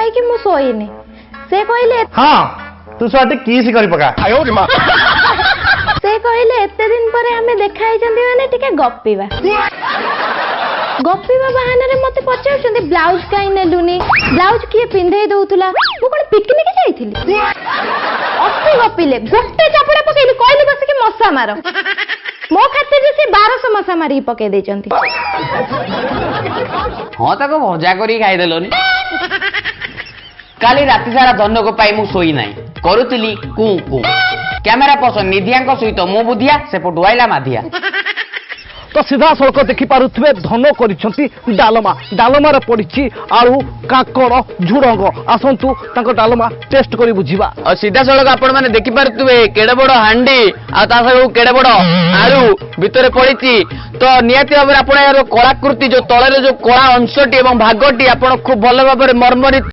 खाई कि मु सोईनी से कहले हाँ तू साथी किस करी पका से कहले एते दिन पर हमें देखा हिचंदी माने टिके गप्पीबा गप्पीबा बहाना रे मते पचाउछंदी ब्लाउज काई नेलुनी ब्लाउज किए पिंधे दउतुला मु कोन पिकनिक जाईथिली अति गप्पीले गोटे चापड़ा पकेली कहली बस के मसा मारो मो खातिर से 1200 मसा मारी पके देचंती हाँ ताको भजा करी खाई देलोनी काली राति सारा धन को पाई मु सोई नाही करूतिली कु कु कैमेरा पसंद निधिया सहित मो बुधिया से पटुआइला माधिया तो सीधा सड़क देखि पारुथबे धन करिसंती डालमा डालमार पड़िछि आलू काकड़ झुडंग आसंतु ताको डालमा टेस्ट करी बुझिबा और सीधा सड़क आपण माने देखि पारुथबे केडे बड़ हांडी आ ता सब केडे बड़ आलू भितरे पड़िछि तो नियति भाबरे आपण यार कलाकृति जो तळे जो कला अंशटी एवं भागटी आपण खूब भल भाबरे मर्मरित